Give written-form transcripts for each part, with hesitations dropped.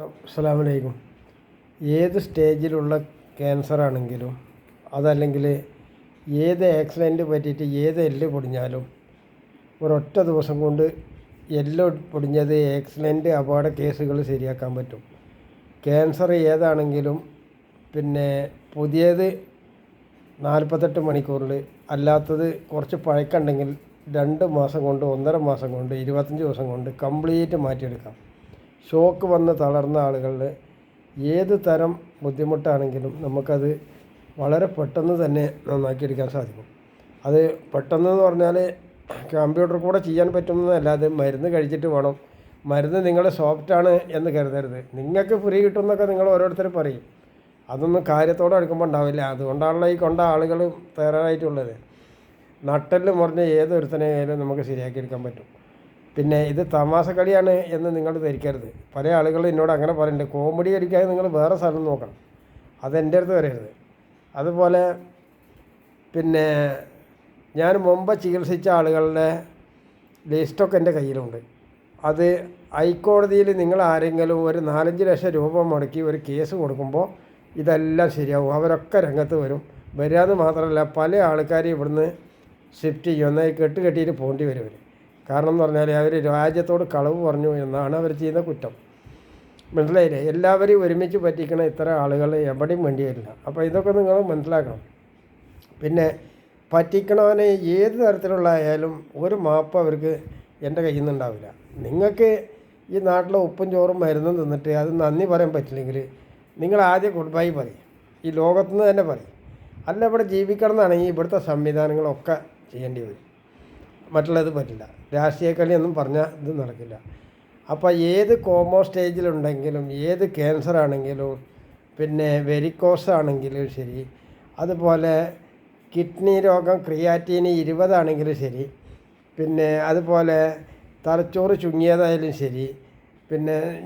അസ്സലാമലൈക്കും. ഏത് സ്റ്റേജിലുള്ള ക്യാൻസറാണെങ്കിലും അതല്ലെങ്കിൽ ഏത് ആക്സിഡൻറ്റ് പറ്റിയിട്ട് ഏത് എല്ല് പൊടിഞ്ഞാലും ഒരൊറ്റ ദിവസം കൊണ്ട് എല്ല് പൊടിഞ്ഞത് ആക്സിഡൻറ്റ് അപകട കേസുകൾ ശരിയാക്കാൻ പറ്റും. ക്യാൻസർ ഏതാണെങ്കിലും പുതിയത് 48 മണിക്കൂറിൽ, അല്ലാത്തത് കുറച്ച് പഴക്കമുണ്ടെങ്കിൽ 2 മാസം കൊണ്ട്, 1.5 മാസം കൊണ്ട്, 25 ദിവസം കൊണ്ട് കംപ്ലീറ്റ് മാറ്റിയെടുക്കാം. ഷോക്ക് വന്ന് തളർന്ന ആളുകളിൽ ഏത് തരം ബുദ്ധിമുട്ടാണെങ്കിലും നമുക്കത് വളരെ പെട്ടെന്ന് തന്നെ നന്നാക്കിയെടുക്കാൻ സാധിക്കും. അത് പെട്ടെന്ന് പറഞ്ഞാൽ കമ്പ്യൂട്ടർ കൂടെ ചെയ്യാൻ പറ്റുന്നതല്ല. അത് മരുന്ന് കഴിച്ചിട്ട് വേണം. മരുന്ന് നിങ്ങൾ സോഫ്റ്റാണ് എന്ന് കരുതരുത്. നിങ്ങൾക്ക് ഫ്രീ കിട്ടുമെന്നൊക്കെ നിങ്ങൾ ഓരോരുത്തർ പറയും. അതൊന്നും കാര്യത്തോടെ എടുക്കുമ്പോൾ ഉണ്ടാവില്ല. അതുകൊണ്ടാണല്ലോ ഈ കൊണ്ട ആളുകൾ തയ്യാറായിട്ടുള്ളത്. നട്ടെല്ല് മുറിഞ്ഞ് ഏതൊരുത്തനെയായാലും നമുക്ക് ശരിയാക്കിയെടുക്കാൻ പറ്റും. ഇത് തമാശ കളിയാണ് എന്ന് നിങ്ങൾ ധരിക്കരുത്. പല ആളുകൾ എന്നോട് അങ്ങനെ പറയുന്നുണ്ട്. കോമഡി കളിക്കാതെ നിങ്ങൾ വേറെ സ്ഥലം നോക്കണം. അതെൻ്റെ അടുത്ത് വരരുത്. അതുപോലെ ഞാൻ മുമ്പ് ചികിത്സിച്ച ആളുകളുടെ ലിസ്റ്റൊക്കെ എൻ്റെ കയ്യിലുണ്ട്. അത് ഹൈക്കോടതിയിൽ നിങ്ങൾ ആരെങ്കിലും ഒരു 4-5 ലക്ഷം രൂപ മുടക്കി ഒരു കേസ് കൊടുക്കുമ്പോൾ ഇതെല്ലാം ശരിയാവും. അവരൊക്കെ രംഗത്ത് വരും. വരാമെന്ന് മാത്രമല്ല, പല ആൾക്കാരും ഇവിടുന്ന് ഷിഫ്റ്റ് ചെയ്യും. എന്നാൽ കെട്ടിയിട്ട് പോകേണ്ടി വരും. കാരണം എന്ന് പറഞ്ഞാൽ അവർ രാജ്യത്തോട് കളവ് പറഞ്ഞു എന്നാണ് അവർ ചെയ്യുന്ന കുറ്റം. മനസ്സിലായില്ലേ? എല്ലാവരെയും ഒരുമിച്ച് പറ്റിക്കണ ഇത്തരം ആളുകൾ എവിടെയും വേണ്ടി വരില്ല. അപ്പോൾ ഇതൊക്കെ നിങ്ങൾ മനസ്സിലാക്കണം. പറ്റിക്കണവനെ ഏത് തരത്തിലുള്ള ആയാലും ഒരു മാപ്പ് അവർക്ക് എൻ്റെ കയ്യിൽ നിന്നുണ്ടാവില്ല. നിങ്ങൾക്ക് ഈ നാട്ടിലെ ഉപ്പും ചോറും മരുന്നും തിന്നിട്ട് അത് നന്ദി പറയാൻ പറ്റില്ലെങ്കിൽ നിങ്ങൾ ആദ്യം ഗുഡ് ബൈ പറയും. ഈ ലോകത്തുനിന്ന് തന്നെ പറയും. അല്ല, ഇവിടെ ജീവിക്കണം എന്നാണെങ്കിൽ ഇവിടുത്തെ സംവിധാനങ്ങളൊക്കെ ചെയ്യേണ്ടി വരും. മറ്റുള്ളത് പറ്റില്ല. രാഷ്ട്രീയ കളിയൊന്നും പറഞ്ഞാൽ ഇത് നടക്കില്ല. അപ്പോൾ ഏത് കോമോ സ്റ്റേജിലുണ്ടെങ്കിലും, ഏത് ക്യാൻസർ ആണെങ്കിലും, വെരിക്കോസ് ആണെങ്കിലും ശരി, അതുപോലെ കിഡ്നി രോഗം ക്രിയാറ്റിന് 20 ആണെങ്കിലും ശരി, അതുപോലെ തലച്ചോറ് ചുങ്ങിയതായാലും ശരി,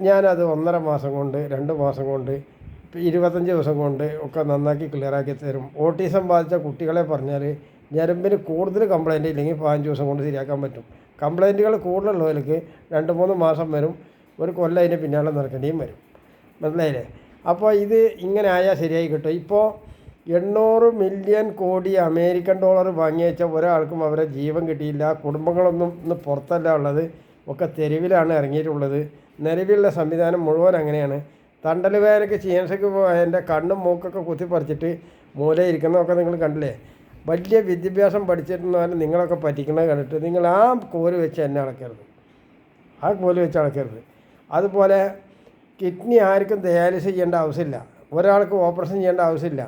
ഞാനത് 1.5 മാസം കൊണ്ട്, 2 മാസം കൊണ്ട്, 25 ദിവസം കൊണ്ട് ഒക്കെ നന്നാക്കി ക്ലിയറാക്കി തരും. ഓട്ടിസം ബാധിച്ച കുട്ടികളെ പറഞ്ഞാൽ ഞരമ്പിന് കൂടുതൽ കംപ്ലയിൻ്റ് ഇല്ലെങ്കിൽ 15 ദിവസം കൊണ്ട് ശരിയാക്കാൻ പറ്റും. കംപ്ലയിൻറ്റുകൾ കൂടുതലുള്ളവർക്ക് 2-3 മാസം വരും. ഒരു കൊല്ലം അതിന് പിന്നാലെ നടക്കേണ്ടിയും വരും. മനസ്സിലായില്ലേ? അപ്പോൾ ഇത് ഇങ്ങനെ ആയാൽ ശരിയായി കിട്ടും. ഇപ്പോൾ 800 മില്യൺ കോടി അമേരിക്കൻ ഡോളർ വാങ്ങി വെച്ച ഒരാൾക്കും അവരെ ജീവൻ കിട്ടിയില്ല. കുടുംബങ്ങളൊന്നും ഇന്ന് പുറത്തല്ല ഉള്ളത്, ഒക്കെ തെരുവിലാണ് ഇറങ്ങിയിട്ടുള്ളത്. നിലവിലുള്ള സംവിധാനം മുഴുവൻ അങ്ങനെയാണ്. തണ്ടൽ വേദനയ്ക്ക് ചികിത്സയ്ക്ക് എൻ്റെ കണ്ണും മൂക്കൊക്കെ കുത്തിപ്പറിച്ചിട്ട് മൂലയിരിക്കുന്നതൊക്കെ നിങ്ങൾ കണ്ടില്ലേ? വലിയ വിദ്യാഭ്യാസം പഠിച്ചിട്ടുണ്ടെന്നാലും നിങ്ങളൊക്കെ പറ്റിക്കുന്നത് കണ്ടിട്ട് നിങ്ങൾ ആ കോല് വെച്ച് എന്നെ അളക്കരുത്. ആ കോല് വെച്ച് അളക്കരുത്. അതുപോലെ കിഡ്നി ആർക്കും ഡയാലിസിസ് ചെയ്യേണ്ട ആവശ്യമില്ല. ഒരാൾക്ക് ഓപ്പറേഷൻ ചെയ്യേണ്ട ആവശ്യമില്ല.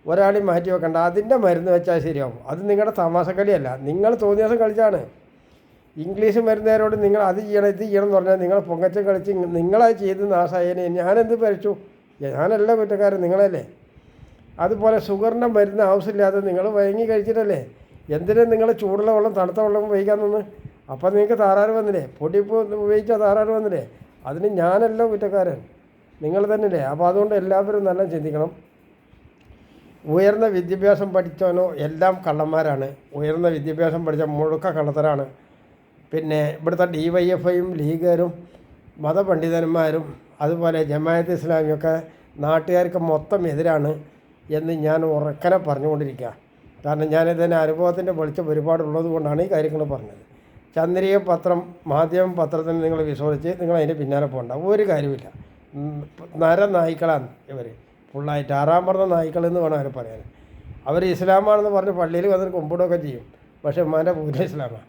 ഒരാളെയും മാറ്റി വെക്കേണ്ട. അതിൻ്റെ മരുന്ന് വെച്ചാൽ ശരിയാവും. അത് നിങ്ങളുടെ തമാശക്കളിയല്ല. നിങ്ങൾ തോന്നിയ ദിവസം കളിച്ചാണ്. ഇംഗ്ലീഷ് മരുന്നുകാരോട് നിങ്ങൾ അത് ചെയ്യണം ഇത് ചെയ്യണം എന്ന് പറഞ്ഞാൽ നിങ്ങൾ പൊങ്ങച്ചം കളിച്ച് നിങ്ങളത് ചെയ്ത് നാശായനെ ഞാനെന്ത് ഭരിച്ചു? ഞാനല്ല കുറ്റക്കാരൻ, നിങ്ങളല്ലേ? അതുപോലെ ഷുഗറിൻ്റെ മരുന്ന് ആവശ്യമില്ലാതെ നിങ്ങൾ വഴങ്ങി കഴിച്ചിട്ടല്ലേ? എന്തിനും നിങ്ങൾ ചൂടുള്ള വെള്ളം തണുത്ത വെള്ളം ഉപയോഗിക്കാൻ നിന്ന്? അപ്പം നിങ്ങൾക്ക് താറാറ് വന്നില്ലേ? പൊടിപ്പ് ഉപയോഗിച്ചാൽ താറാറ് വന്നില്ലേ? അതിന് ഞാനല്ല കുറ്റക്കാരൻ, നിങ്ങൾ തന്നെയല്ലേ? അപ്പോൾ അതുകൊണ്ട് എല്ലാവരും നല്ല ചിന്തിക്കണം. ഉയർന്ന വിദ്യാഭ്യാസം പഠിച്ചവനോ എല്ലാം കള്ളന്മാരാണ്. ഉയർന്ന വിദ്യാഭ്യാസം പഠിച്ച മുഴുക്ക കള്ളത്തരാണ്. ഇവിടുത്തെ DYFIയും ലീഗുകാരും മതപണ്ഡിതന്മാരും അതുപോലെ ജമാഅത്ത് ഇസ്ലാമിയൊക്കെ നാട്ടുകാർക്ക് മൊത്തം എതിരാണ് എന്ന് ഞാൻ ഉറക്കനെ പറഞ്ഞുകൊണ്ടിരിക്കുക. കാരണം ഞാനിതിൻ്റെ അനുഭവത്തിൻ്റെ വെളിച്ചം ഒരുപാടുള്ളത് കൊണ്ടാണ് ഈ കാര്യങ്ങൾ പറഞ്ഞത്. ചന്ദ്രിക പത്രം, മാധ്യമം പത്രത്തിന് നിങ്ങൾ വിശ്വസിച്ച് നിങ്ങൾ അതിൻ്റെ പിന്നാലെ പോകണ്ട. ഒരു കാര്യമില്ല. നരനായ്ക്കളാണ് ഇവർ ഫുള്ളായിട്ട്. 6ാം പറഞ്ഞ നായ്ക്കളെന്ന് വേണം അവർ പറയാൻ. അവർ ഇസ്ലാമാണെന്ന് പറഞ്ഞ് പള്ളിയിൽ വന്നിട്ട് കുമ്പിടുകയൊക്കെ ചെയ്യും. പക്ഷേ ഉമ്മാൻ്റെ പൂജ ഇസ്ലാമാണ്.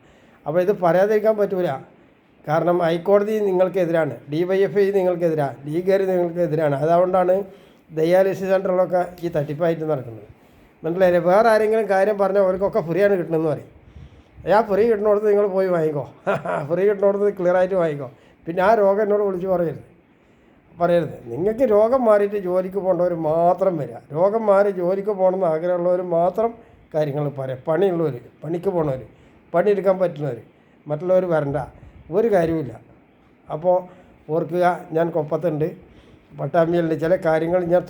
അപ്പോൾ ഇത് പറയാതിരിക്കാൻ പറ്റൂല. കാരണം ഹൈക്കോടതി നിങ്ങൾക്കെതിരാണ്, DYFI നിങ്ങൾക്കെതിരാണ്, ലീഗുകാർ നിങ്ങൾക്കെതിരാണ്. അതുകൊണ്ടാണ് ഡയാലിസിസ് സെൻ്ററിലൊക്കെ ഈ തട്ടിപ്പായിട്ട് നടക്കുന്നത്. മനസ്സിലായില്ലേ? വേറെ ആരെങ്കിലും കാര്യം പറഞ്ഞാൽ അവർക്കൊക്കെ ഫ്രീയാണ് കിട്ടണമെന്ന് പറയും. ഫ്രീ കിട്ടുന്നിടത്ത് നിങ്ങൾ പോയി വാങ്ങിക്കോ. ഫ്രീ കിട്ടുന്നിടത്ത് ക്ലിയറായിട്ട് വാങ്ങിക്കോ. ആ രോഗം എന്നോട് വിളിച്ച് പറയരുത്. നിങ്ങൾക്ക് രോഗം മാറിയിട്ട് ജോലിക്ക് പോകേണ്ടവർ മാത്രം വരിക. രോഗം മാറി ജോലിക്ക് പോകണമെന്ന് ആഗ്രഹമുള്ളവർ മാത്രം കാര്യങ്ങൾ പറയാം. പണിയുള്ളവർ, പണിക്ക് പോകണവർ, പണിയെടുക്കാൻ പറ്റുന്നവർ, മറ്റുള്ളവർ വരണ്ട. ഒരു കാര്യമില്ല. അപ്പോൾ ഓർക്കുക, ഞാൻ കൊപ്പത്തുണ്ട്, പട്ടാമ്പിയിലുണ്ട്. ചില കാര്യങ്ങൾ ഞാൻ